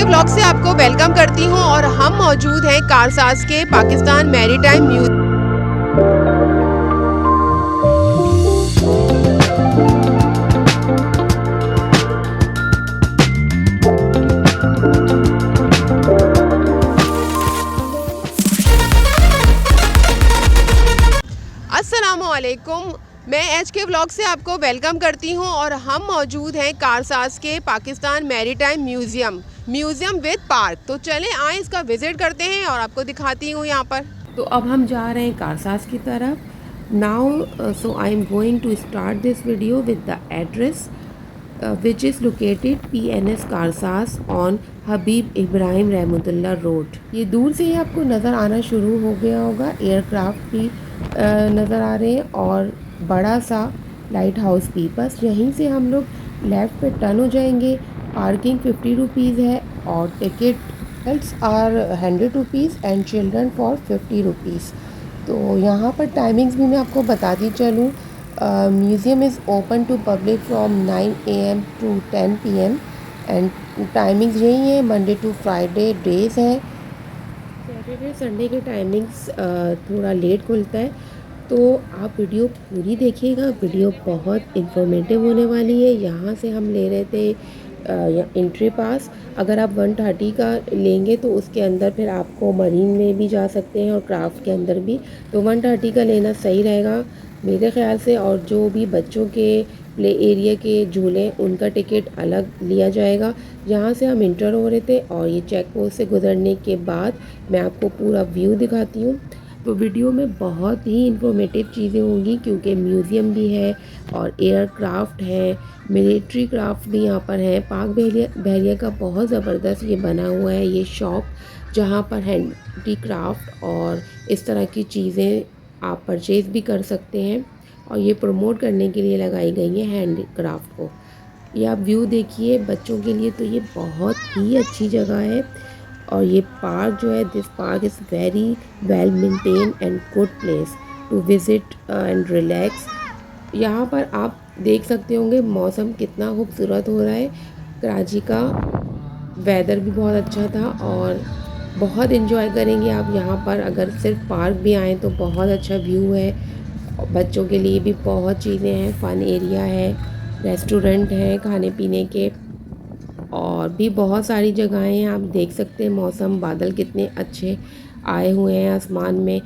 Vlog से आपको welcome करती हूं और हम मौजूद हैं कारसाज के पाकिस्तान मैरीटाइम म्यूजियम। अस्सलामुअलैकुम, मैं HK व्लॉग से आपको वेलकम करती हूं और हम मौजूद हैं कारसाज के Pakistan maritime museum with park. तो चलें आए इसका विज़िट करते हैं और आपको दिखाती हूं यहाँ पर। तो अब हम जा रहे हैं कारसाज की तरफ। Now so I am going to start this video with the address which is located PNS Karsaz on Habib Ibrahim Rahmatullah road. ये दूर से ही आपको नज़र आना शुरू हो गया होगा। एयरक्राफ्ट भी नज़र आ रहे हैं और बड़ा सा लाइट हाउस भी। बस यहीं से हम लोग लेफ़्ट पे टर्न हो जाएंगे। पार्किंग 50 रुपीज़ है और tickets are 100 rupees and children for 50 rupees. तो यहाँ पर टाइमिंग्स भी मैं आपको बताती चलूँ। Museum is open to public from 9 AM to 10 PM and timings यही है। मंडे टू फ्राइडे डेज़ है। सैटरडे संडे के टाइमिंग्स थोड़ा लेट खुलता है। तो आप वीडियो पूरी देखिएगा, वीडियो बहुत इंफॉर्मेटिव होने वाली है। यहाँ से हम ले रहे थे एंट्री पास। अगर आप 130 का लेंगे तो उसके अंदर फिर आपको मरीन में भी जा सकते हैं और क्राफ्ट के अंदर भी। तो 130 का लेना सही रहेगा मेरे ख़्याल से। और जो भी बच्चों के प्ले एरिया के झूले उनका टिकट अलग लिया जाएगा। यहाँ से हम इंटर हो रहे थे और ये चेक पोस्ट से गुजरने के बाद मैं आपको पूरा व्यू दिखाती हूँ। तो वीडियो में बहुत ही इंफॉर्मेटिव चीज़ें होंगी क्योंकि म्यूज़ियम भी है और एयरक्राफ्ट है, मिलिट्री क्राफ्ट भी यहाँ पर है। पाक बहरिया का बहुत ज़बरदस्त ये बना हुआ है ये शॉप, जहाँ पर हैंडी क्राफ्ट और इस तरह की चीज़ें आप परचेज़ भी कर सकते हैं और ये प्रमोट करने के लिए लगाई गई है हैंडी क्राफ्ट को। ये आप व्यू देखिए बच्चों के लिए, तो ये बहुत ही अच्छी जगह है। और ये पार्क जो है, this park is very well maintain and good place to visit and relax. यहाँ पर आप देख सकते होंगे मौसम कितना खूबसूरत हो रहा है। कराची का वेदर भी बहुत अच्छा था और बहुत इन्जॉय करेंगे आप यहाँ पर। अगर सिर्फ पार्क भी आएँ तो बहुत अच्छा व्यू है। बच्चों के लिए भी बहुत चीज़ें हैं, फ़न एरिया है, रेस्टोरेंट हैं खाने पीने के, और भी बहुत सारी जगहें हैं। आप देख सकते हैं मौसम, बादल कितने अच्छे आए हुए हैं आसमान में।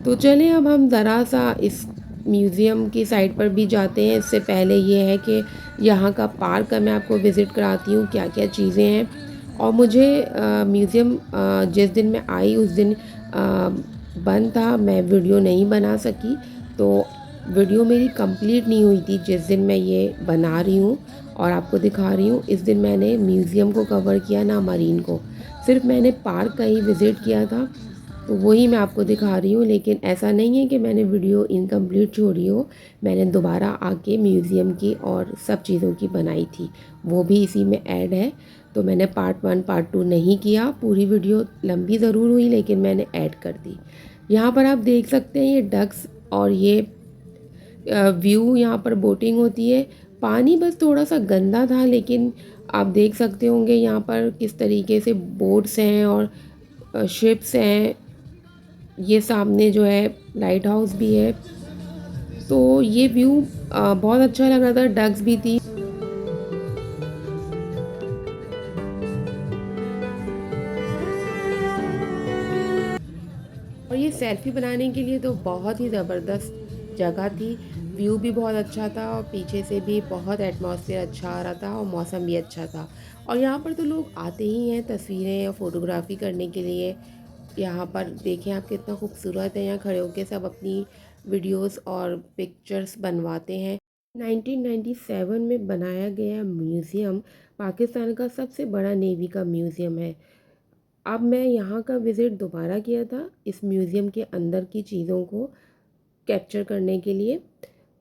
तो चलें अब हम ज़रा सा इस म्यूज़ियम की साइड पर भी जाते हैं। इससे पहले ये है कि यहाँ का पार्क का मैं आपको विज़िट कराती हूँ क्या क्या चीज़ें हैं। और मुझे म्यूज़ियम जिस दिन मैं आई उस दिन बंद था, मैं वीडियो नहीं बना सकी। तो वीडियो मेरी कंप्लीट नहीं हुई थी जिस दिन मैं ये बना रही हूँ और आपको दिखा रही हूँ। इस दिन मैंने म्यूज़ियम को कवर किया ना मरीन को, सिर्फ मैंने पार्क का ही विज़िट किया था। तो वही मैं आपको दिखा रही हूँ, लेकिन ऐसा नहीं है कि मैंने वीडियो इनकम्प्लीट छोड़ी हो। मैंने दोबारा आके म्यूज़ियम की और सब चीज़ों की बनाई थी, वो भी इसी में ऐड है। तो मैंने पार्ट 1 पार्ट 2 नहीं किया। पूरी वीडियो लंबी ज़रूर हुई लेकिन मैंने ऐड कर दी। यहाँ पर आप देख सकते हैं ये डक्स और ये व्यू, यहाँ पर बोटिंग होती है। पानी बस थोड़ा सा गंदा था, लेकिन आप देख सकते होंगे यहाँ पर किस तरीके से बोट्स हैं और शिप्स हैं। ये सामने जो है लाइट हाउस भी है। तो ये व्यू बहुत अच्छा लग रहा था। डक्स भी थी। और ये सेल्फी बनाने के लिए तो बहुत ही ज़बरदस्त जगह थी। व्यू भी बहुत अच्छा था और पीछे से भी बहुत एटमॉस्फेयर अच्छा आ रहा था और मौसम भी अच्छा था। और यहाँ पर तो लोग आते ही हैं तस्वीरें या फ़ोटोग्राफ़ी करने के लिए। यहाँ पर देखें आप कितना खूबसूरत है। यहाँ खड़े होकर सब अपनी वीडियोस और पिक्चर्स बनवाते हैं। 1997 में बनाया गया म्यूज़ियम पाकिस्तान का सबसे बड़ा नेवी का म्यूज़ियम है। अब मैं यहाँ का विज़िट दोबारा किया था इस म्यूज़ियम के अंदर की चीज़ों को कैप्चर करने के लिए।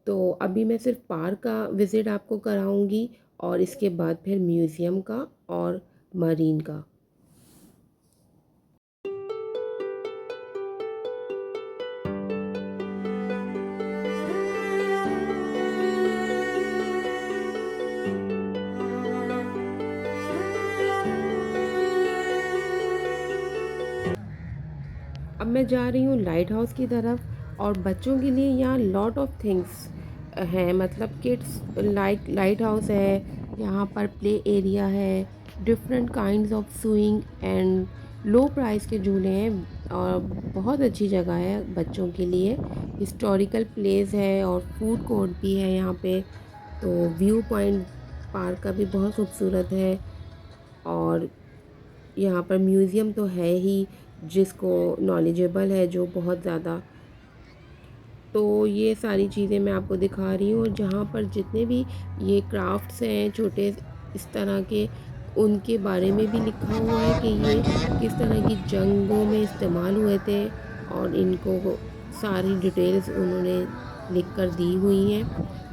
तो अभी मैं सिर्फ पार्क का विज़िट आपको कराऊंगी और इसके बाद फिर म्यूज़ियम का और मरीन का। अब मैं जा रही हूँ लाइट हाउस की तरफ और बच्चों के लिए यहाँ लॉट ऑफ थिंग्स हैं, मतलब किड्स लाइट हाउस है, यहाँ पर प्ले एरिया है, different kinds of swing and low price के झूले हैं और बहुत अच्छी जगह है बच्चों के लिए। हिस्टोरिकल प्लेस है और फूड कोर्ट भी है यहाँ पे। तो व्यू पॉइंट पार्क का भी बहुत खूबसूरत है और यहाँ पर म्यूज़ियम तो है ही, जिसको नॉलेजेबल है जो बहुत ज़्यादा। तो ये सारी चीज़ें मैं आपको दिखा रही हूँ और जहाँ पर जितने भी ये क्राफ्ट्स हैं छोटे इस तरह के, उनके बारे में भी लिखा हुआ है कि ये किस तरह की जंगों में इस्तेमाल हुए थे और इनको सारी डिटेल्स उन्होंने लिख कर दी हुई हैं।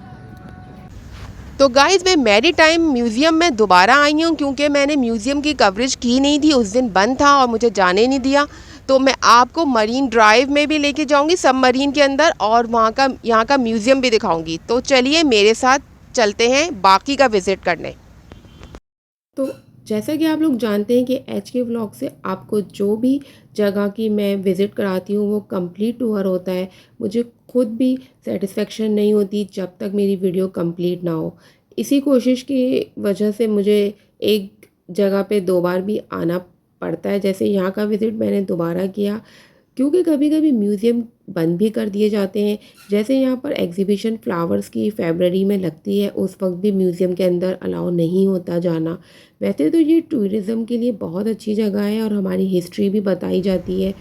तो गाइज़ मैं मैरी टाइम म्यूज़ियम में दोबारा आई हूँ क्योंकि मैंने म्यूज़ियम की कवरेज की नहीं थी, उस दिन बंद था और मुझे जाने नहीं दिया। तो मैं आपको मरीन ड्राइव में भी लेके जाऊँगी, सबमरीन के अंदर, और वहाँ का यहाँ का म्यूज़ियम भी दिखाऊँगी। तो चलिए मेरे साथ चलते हैं बाकी का विज़िट करने। तो जैसा कि आप लोग जानते हैं कि HK व्लॉग से आपको जो भी जगह की मैं विज़िट कराती हूँ वो कंप्लीट टूर होता है। मुझे खुद भी सेटिस्फेक्शन नहीं होती जब तक मेरी वीडियो कंप्लीट ना हो। इसी कोशिश की वजह से मुझे एक जगह पे 2 बार भी आना पड़ता है। जैसे यहाँ का विज़िट मैंने दोबारा किया क्योंकि कभी कभी म्यूज़ियम बंद भी कर दिए जाते हैं। जैसे यहाँ पर एग्ज़िबिशन फ्लावर्स की फ़रवरी में लगती है, उस वक्त भी म्यूज़ियम के अंदर अलाउ नहीं होता जाना। वैसे तो ये टूरिज़्म के लिए बहुत अच्छी जगह है और हमारी हिस्ट्री भी बताई जाती है।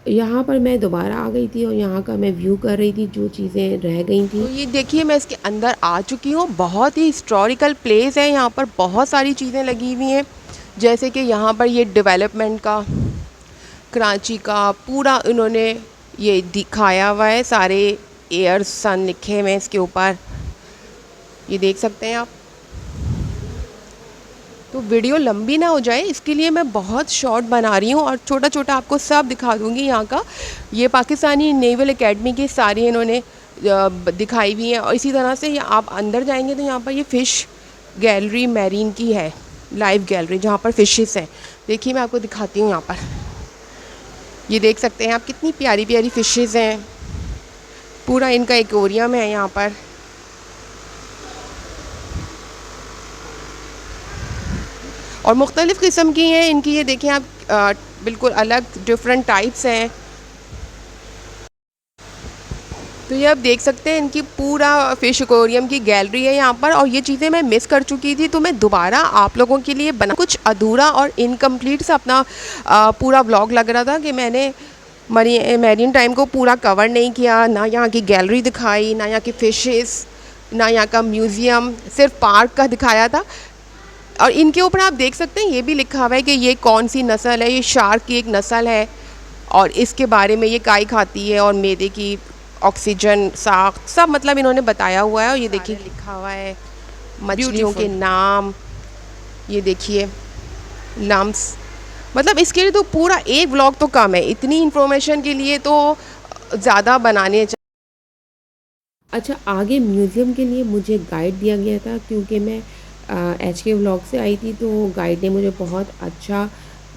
यहाँ पर मैं दोबारा आ गई थी और यहाँ का मैं व्यू कर रही थी जो चीज़ें रह गई थी। तो ये देखिए मैं इसके अंदर आ चुकी हूँ। बहुत ही हिस्टोरिकल प्लेस है, यहाँ पर बहुत सारी चीज़ें लगी हुई हैं। जैसे कि यहाँ पर ये डेवलपमेंट का, कराची का पूरा इन्होंने ये दिखाया हुआ है, सारे एयर सन लिखे हुए हैं इसके ऊपर, ये देख सकते हैं आप। तो वीडियो लंबी ना हो जाए इसके लिए मैं बहुत शॉर्ट बना रही हूँ और छोटा छोटा आपको सब दिखा दूँगी यहाँ का। ये पाकिस्तानी नेवल एकेडमी की सारी इन्होंने दिखाई हुई हैं और इसी तरह से आप अंदर जाएंगे तो यहाँ पर ये फ़िश गैलरी मैरीन की है, लाइव गैलरी जहाँ पर फ़िशेस हैं। देखिए मैं आपको दिखाती हूँ, यहाँ पर ये देख सकते हैं आप कितनी प्यारी प्यारी फ़िशेस हैं। पूरा इनका एक्वेरियम है यहाँ पर। और मुख्तलिफ़ किस्म की हैं इनकी, ये देखें आप, बिल्कुल अलग डिफरेंट टाइप्स हैं। तो ये आप देख सकते हैं इनकी पूरा फ़िश एक्वेरियम की गैलरी है यहाँ पर। और ये चीज़ें मैं मिस कर चुकी थी तो मैं दोबारा आप लोगों के लिए बना, कुछ अधूरा और इनकम्प्लीट सा अपना पूरा व्लॉग लग रहा था कि मैंने मैरीन टाइम को पूरा कवर नहीं किया, ना यहाँ की गैलरी दिखाई, ना यहाँ की फ़िशेस, ना यहाँ का म्यूज़ियम, सिर्फ पार्क का दिखाया था। और इनके ऊपर आप देख सकते हैं ये भी लिखा हुआ है कि ये कौन सी नस्ल है, ये शार्क की एक नस्ल है और इसके बारे में ये काई खाती है और मैदे की ऑक्सीजन साख सब मतलब इन्होंने बताया हुआ है। और ये देखिए लिखा हुआ है मछलियों के नाम, ये देखिए लम्स, मतलब इसके लिए तो पूरा एक व्लॉग तो कम है, इतनी इन्फॉर्मेशन के लिए तो ज़्यादा बनाने चाहिए। अच्छा, आगे म्यूज़ियम के लिए मुझे गाइड दिया गया था क्योंकि मैं HK व्लॉग से आई थी, तो गाइड ने मुझे बहुत अच्छा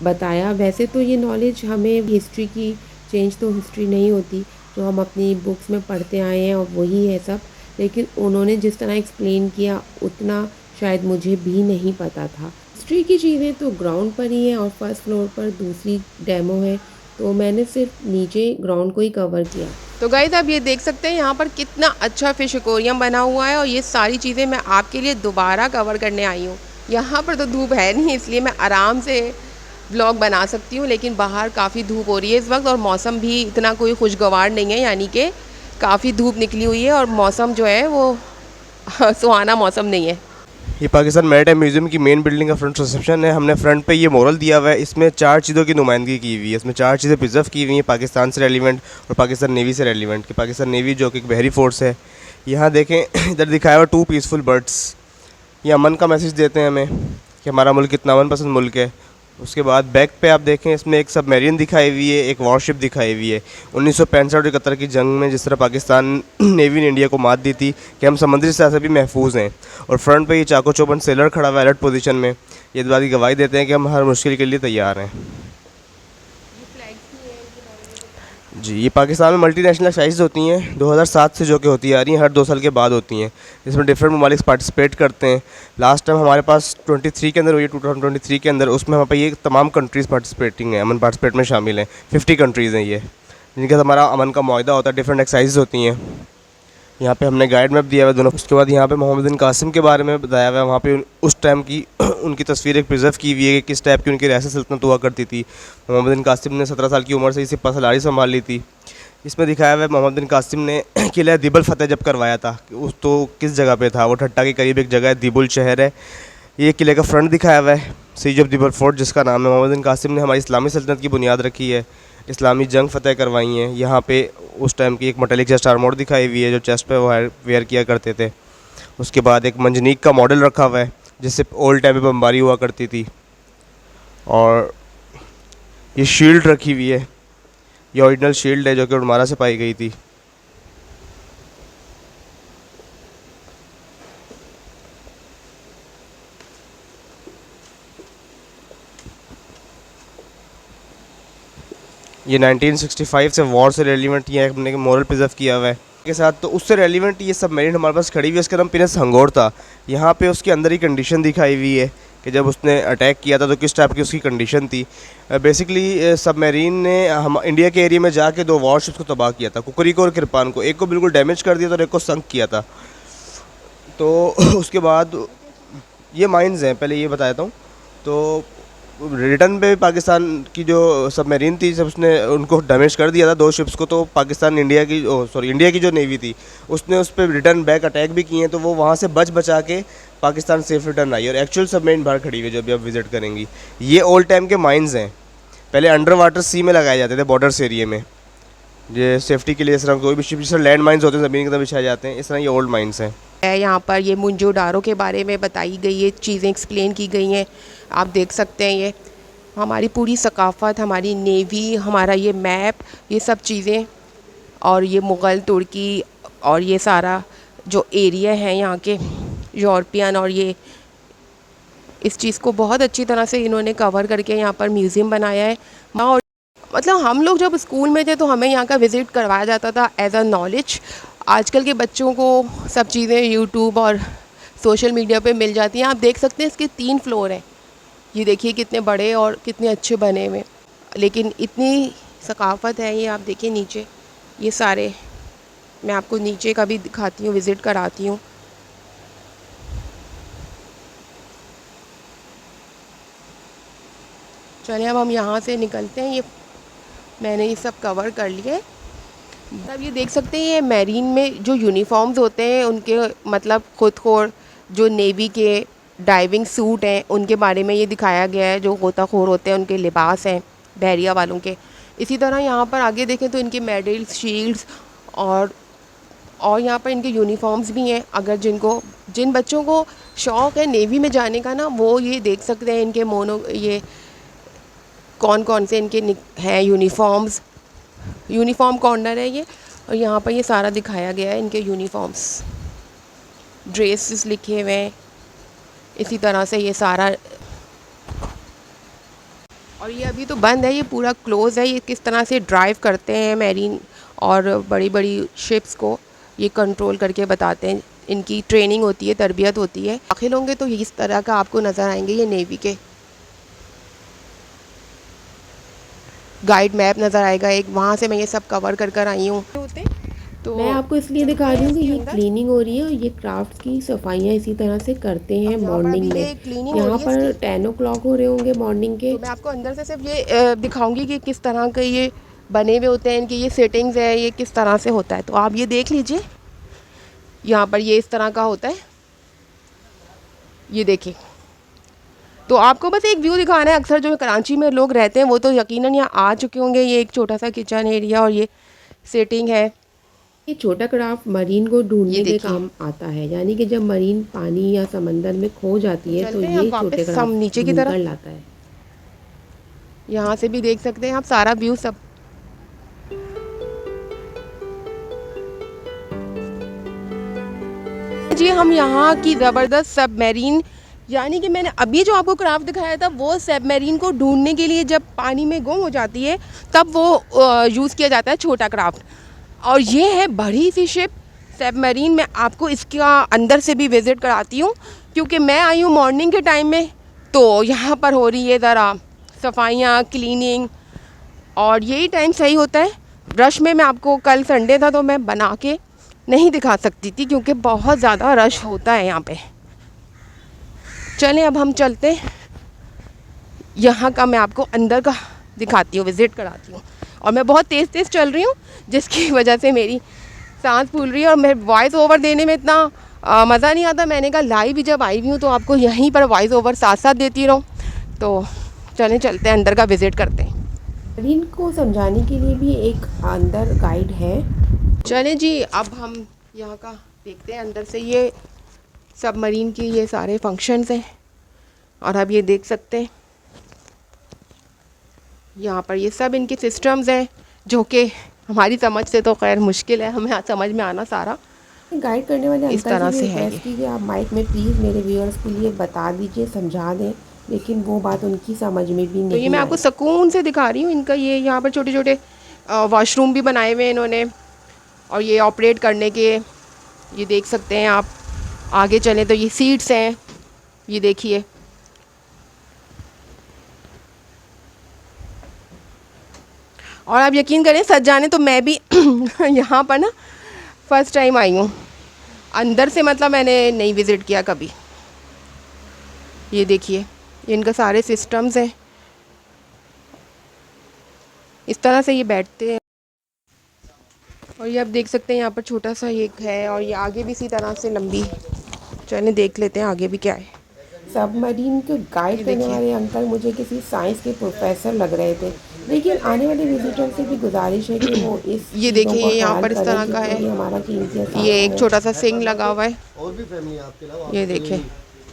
बताया। वैसे तो ये नॉलेज हमें हिस्ट्री की चेंज तो हिस्ट्री नहीं होती जो हम अपनी बुक्स में पढ़ते आए हैं और वही है सब, लेकिन उन्होंने जिस तरह एक्सप्लेन किया उतना शायद मुझे भी नहीं पता था। हिस्ट्री की चीज़ें तो ग्राउंड पर ही हैं और फर्स्ट फ्लोर पर दूसरी डेमो है, तो मैंने सिर्फ नीचे ग्राउंड को ही कवर किया। तो गाइस आप ये देख सकते हैं यहाँ पर कितना अच्छा फ़िश एक्वेरियम बना हुआ है और ये सारी चीज़ें मैं आपके लिए दोबारा कवर करने आई हूँ। यहाँ पर तो धूप है नहीं इसलिए मैं आराम से व्लॉग बना सकती हूँ, लेकिन बाहर काफ़ी धूप हो रही है इस वक्त और मौसम भी इतना कोई खुशगवार नहीं है, यानी कि काफ़ी धूप निकली हुई है और मौसम जो है वो सुहाना मौसम नहीं है। ये पाकिस्तान मैरीटाइम म्यूज़ियम की मेन बिल्डिंग का फ्रंट रिसेप्शन है। हमने फ्रंट पे ये मोरल दिया हुआ है, इसमें 4 चीज़ों की नुमाइंदगी की हुई है। इसमें 4 चीज़ें प्रिजर्व की हुई हैं पाकिस्तान से रेलिवेंट और पाकिस्तान नेवी से रेलिवेंट। कि पाकिस्तान नेवी जो कि एक बहरी फोर्स है। यहाँ देखें इधर दिखाया हुआ 2 पीसफुल बर्ड्स, ये अमन का मैसेज देते हैं हमें कि हमारा मुल्क कितना अमन पसंद मुल्क है। उसके बाद बैक पे आप देखें इसमें एक सबमरीन दिखाई हुई है, एक वॉरशिप दिखाई हुई है। 1965 और 71 की जंग में जिस तरह पाकिस्तान नेवी ने इंडिया को मात दी थी कि हम समुद्री सतह से भी महफूज हैं। और फ्रंट पे ये चाको चौबंद सेलर खड़ा हुआ है अलर्ट पोजीशन में, ये बात की गवाही देते हैं कि हम हर मुश्किल के लिए तैयार हैं। जी, ये पाकिस्तान में मल्टीनेशनल एक्सरसाइज होती हैं 2007 से, जो कि होती आ रही हैं, हर 2 साल के बाद होती हैं। इसमें डिफरेंट ममालिक पार्टिसिपेट करते हैं। लास्ट टाइम हमारे पास 23 के अंदर हुई है, 2023 के अंदर। उसमें हमारे ये तमाम कंट्रीज़ पार्टिसिपेटिंग हैं, अमन पार्टिसिपेट में शामिल हैं। 50 कंट्रीज़ हैं ये, जिनके साथ हमारा अमन का मुआहदा होता है। डिफरेंट एक्सरसाइज होती हैं। यहाँ पे हमने गाइड मैप दिया हुआ है दोनों। उसके बाद यहाँ पे मोहम्मद बिन कासिम के बारे में बताया हुआ है। वहाँ पे उस टाइम की उनकी तस्वीर एक प्रिजर्व की हुई है कि किस टाइप की उनकी रियासत सल्तनत हुआ करती थी। मोहम्मद बिन कासिम ने 17 साल की उम्र से ही सिपा सलारी संभाल ली थी। इसमें दिखाया हुआ है मोहम्मद बिन कासिम ने किला दिबल फतेह जब करवाया था, उस तो किस जगह पे था, वो ठट्टा के करीब एक जगह है, दिबुल शहर है। ये किले का फ्रंट दिखाया हुआ है, सिज ऑफ दिबल फोर्ट जिसका नाम है। मोहम्मद बिन कासिम ने हमारी इस्लामी सल्तनत की बुनियाद रखी है, इस्लामी जंग फतेह करवाई हैं। यहाँ पे उस टाइम की एक मेटालिक चेस्ट आर्मोर दिखाई हुई है जो चेस्ट पे वो वेयर किया करते थे। उसके बाद एक मंजनीक का मॉडल रखा हुआ है जिससे ओल्ड टाइम में बमबारी हुआ करती थी। और ये शील्ड रखी हुई है, ये ओरिजिनल शील्ड है जो कि उर्मारा से पाई गई थी। ये 1965 से वॉर से रेलिवेंट ये हमने मॉरल प्रिजर्व किया हुआ है के साथ। तो उससे रेलिवेंट ये सबमरीन हमारे पास खड़ी हुई है, उसका नाम पिनस हंगोर था। यहाँ पे उसके अंदर ही कंडीशन दिखाई हुई है कि जब उसने अटैक किया था तो किस टाइप की उसकी कंडीशन थी। बेसिकली सबमरीन ने हम इंडिया के एरिया में जाके 2 वॉरशिप्स को तबाह किया था, कुकरी को और किरपान को। एक को बिल्कुल डैमेज कर दिया था और एक को संक किया था। तो उसके बाद ये माइंस हैं, पहले ये बता देता हूँ। तो रिटर्न पे पाकिस्तान की जो सबमरीन थी, जब उसने उनको डैमेज कर दिया था 2 शिप्स को, तो पाकिस्तान इंडिया की जो नेवी थी उसने उस पर रिटर्न बैक अटैक भी किए हैं। तो वो वहाँ से बचा के पाकिस्तान सेफ रिटर्न आई और एक्चुअल सबमरीन बाहर खड़ी हुई जो अभी आप विज़िट करेंगी। ये ओल्ड टाइम के माइंस हैं, पहले अंडर वाटर सी में लगाए जाते थे बॉर्डर्स एरिया में, ये सेफ्टी के लिए। इस तरह कोई भी शिप, जिस तरह लैंड माइंस होते हैं ज़मीन के अंदर बिछाए जाते हैं, इस तरह ये ओल्ड माइंस हैं। यहाँ पर ये मुंजो डारो के बारे में बताई गई है, चीज़ें एक्सप्लेन की गई हैं। आप देख सकते हैं ये हमारी पूरी सकाफ़त, हमारी नेवी, हमारा ये मैप, ये सब चीज़ें, और ये मुग़ल, तुर्की और ये सारा जो एरिया है यहाँ के यूरोपियन, और ये इस चीज़ को बहुत अच्छी तरह से इन्होंने कवर करके यहाँ पर म्यूज़ियम बनाया है। और मतलब हम लोग जब स्कूल में थे तो हमें यहाँ का विज़िट करवाया जाता था एज अ नॉलेज। आजकल के बच्चों को सब चीज़ें यूट्यूब और सोशल मीडिया पे मिल जाती हैं। आप देख सकते हैं इसके 3 फ्लोर हैं। ये देखिए कितने बड़े और कितने अच्छे बने हुए, लेकिन इतनी सकाफ़त है। ये आप देखिए नीचे, ये सारे, मैं आपको नीचे का भी दिखाती हूँ, विज़िट कराती हूँ। चलिए अब हम यहाँ से निकलते हैं। ये मैंने ये सब कवर कर लिया है। अब ये देख सकते हैं ये मैरीन में जो यूनिफॉर्म्स होते हैं उनके, मतलब खुद को जो नेवी के डाइविंग सूट हैं उनके बारे में ये दिखाया गया है। जो गोताखोर होते हैं उनके लिबास हैं बहरिया वालों के। इसी तरह यहाँ पर आगे देखें तो इनके मेडल्स, शील्ड्स और यहाँ पर इनके यूनिफॉर्म्स भी हैं। अगर जिन बच्चों को शौक़ है नेवी में जाने का ना, वो ये देख सकते हैं इनके ये कौन कौन से इनके हैं यूनिफॉर्म्स। यूनिफॉर्म कॉर्नर है ये, और यहाँ पर ये सारा दिखाया गया है इनके यूनिफॉर्म्स, ड्रेसेस लिखे हुए हैं इसी तरह से ये सारा। और ये अभी तो बंद है, ये पूरा क्लोज़ है। ये किस तरह से ड्राइव करते हैं मैरीन और बड़ी बड़ी शिप्स को ये कंट्रोल करके बताते हैं। इनकी ट्रेनिंग होती है, तरबियत होती है। दाखिल होंगे तो इस तरह का आपको नज़र आएंगे ये नेवी के। गाइड मैप नज़र आएगा एक, वहाँ से मैं ये सब कवर कर आई हूँ। तो मैं आपको इसलिए दिखा रही हूँ कि ये क्लीनिंग हो रही है और ये क्राफ्ट की सफाइयाँ इसी तरह से करते हैं मॉर्निंग में। यहाँ पर 10 o'clock हो रहे होंगे मॉर्निंग के। तो मैं आपको अंदर से सिर्फ ये दिखाऊंगी कि किस तरह के ये बने हुए होते हैं, इनकी ये सेटिंग्स है, ये किस तरह से होता है। तो आप ये देख लीजिए, यहाँ पर ये इस तरह का होता है, ये देखिए। तो आपको बस एक व्यू दिखाना है। अक्सर जो कराची में लोग रहते हैं वो तो यकीनन यहाँ आ चुके होंगे। ये एक छोटा सा किचन एरिया और ये सेटिंग है। ये छोटा क्राफ्ट मरीन को ढूंढने के काम आता है, यानी कि जब मरीन पानी या समंदर में खो जाती है तो ये छोटे क्राफ्ट नीचे की तरफ लाता है। यहाँ से भी देख सकते हैं आप सारा व्यू सब। जी हम यहाँ की ज़बरदस्त सबमरीन यानी कि मैंने अभी जो आपको क्राफ्ट दिखाया था वो सबमरीन को ढूंढने के लिए, जब पानी में गुम हो जाती है तब वो यूज़ किया जाता है, छोटा क्राफ्ट। और ये है बड़ी सी शिप सबमरीन। मैं आपको इसका अंदर से भी विज़िट कराती हूँ, क्योंकि मैं आई हूँ मॉर्निंग के टाइम में, तो यहाँ पर हो रही है ज़रा सफाइयाँ, क्लीनिंग, और यही टाइम सही होता है। रश में मैं आपको, कल संडे था तो मैं बना के नहीं दिखा सकती थी क्योंकि बहुत ज़्यादा रश होता है यहाँ पे। चलें अब हम चलते हैं, यहाँ का मैं आपको अंदर का दिखाती हूँ, विज़िट कराती हूँ। और मैं बहुत तेज़ तेज़ चल रही हूँ जिसकी वजह से मेरी सांस फूल रही है और मैं वॉइस ओवर देने में इतना मज़ा नहीं आता। मैंने कहा लाइव भी जब आई हुई हूँ तो आपको यहीं पर वॉइस ओवर साथ साथ देती रहूँ। तो चलें चलते हैं, अंदर का विज़िट करते हैं। सबमरीन को समझाने के लिए भी एक अंदर गाइड है। चलें जी, अब हम यहाँ का देखते हैं अंदर से। ये सबमरीन के ये सारे फंक्शंस हैं और आप ये देख सकते हैं यहाँ पर ये सब इनके सिस्टम्स हैं, जो कि हमारी समझ से तो खैर मुश्किल है हमें समझ में आना सारा। गाइड करने वाले इस तरह अंकल से से है रिक्वेस्ट की कि आप माइक में प्लीज़ मेरे व्यूअर्स के लिए बता दीजिए, समझा दें, लेकिन वो बात उनकी समझ में भी तो नहीं ये मैं आपको सुकून से दिखा रही हूँ इनका। ये यहाँ पर छोटे छोटे वॉशरूम भी बनाए हुए हैं इन्होंने, और ये ऑपरेट करने के, ये देख सकते हैं आप। आगे चलें तो ये सीट्स हैं, ये देखिए। और आप यकीन करें सच जाने तो मैं भी यहाँ पर ना फर्स्ट टाइम आई हूँ अंदर से, मतलब मैंने नहीं विज़िट किया कभी। ये देखिए, ये इनका सारे सिस्टम्स हैं, इस तरह से ये बैठते हैं। और ये आप देख सकते हैं यहाँ पर छोटा सा एक है, और ये आगे भी इसी तरह से लंबी। चलें देख लेते हैं आगे भी क्या है। सबमरीन को गाइड करने वाले अंकल मुझे किसी साइंस के प्रोफेसर लग रहे थे, लेकिन आने वाले विजिटर से भी गुजारिश है कि वो इस ये देखिए, ये यहाँ पर इस तरह का है, हमारा कीमती ये एक छोटा सा सिंग लगा हुआ है। और भी फैमिली आपके अलावा ये देखिए,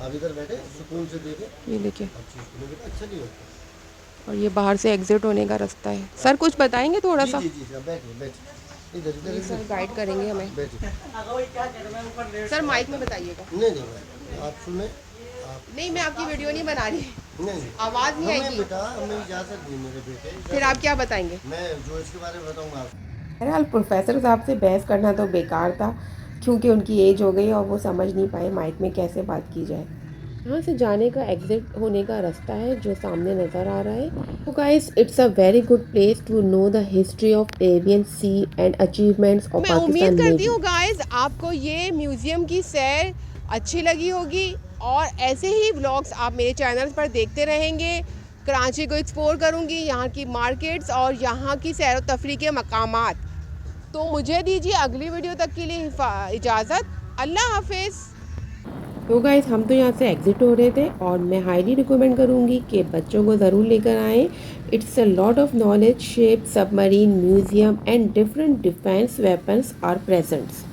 आप इधर बैठे सुकून से देखें, ये देखिए, अच्छा नहीं होता। और ये बाहर से एग्जिट होने का रास्ता है। सर कुछ बताएंगे थोड़ा सा? जी जी बैठिए बैठिए, इधर इधर सर गाइड करेंगे हमें। बैठिए। सर माइक में बताइएगा। नहीं आप सुने, आप नहीं, मैं आपकी वीडियो नहीं बना रही, नहीं आवाज़ नहीं हमें आएगी। बेटा हमें इजाज़त दी मेरे बेटे, फिर आप क्या बताएंगे? मैं जो इसके बारे में बताऊंगा आप। बहरहाल प्रोफेसर साहब से बहस करना तो बेकार था, क्योंकि उनकी एज हो गई और वो समझ नहीं पाए माइक में कैसे बात की जाए। यहाँ से जाने का एग्जिट होने का रास्ता है जो सामने नज़र आ रहा है। तो guys, it's a very good place to know the history of Arabian sea and achievements of मैं उम्मीद पाकिस्तान करती नेवी। हूँ गाइस आपको ये म्यूज़ियम की सैर अच्छी लगी होगी, और ऐसे ही व्लॉग्स आप मेरे चैनल पर देखते रहेंगे। कराची को एक्सप्लोर करूँगी, यहाँ की मार्केट्स और यहाँ की सैर व तफरी के मकामात। तो मुझे दीजिए अगली वीडियो तक के लिए इजाज़त। अल्लाह हाफिज़। तो गाइस, हम तो यहाँ से एग्जिट हो रहे थे और मैं हाईली रिकमेंड करूँगी कि बच्चों को ज़रूर लेकर आएँ। It's a lot of knowledge, ship, submarine, museum and different defence weapons are presents.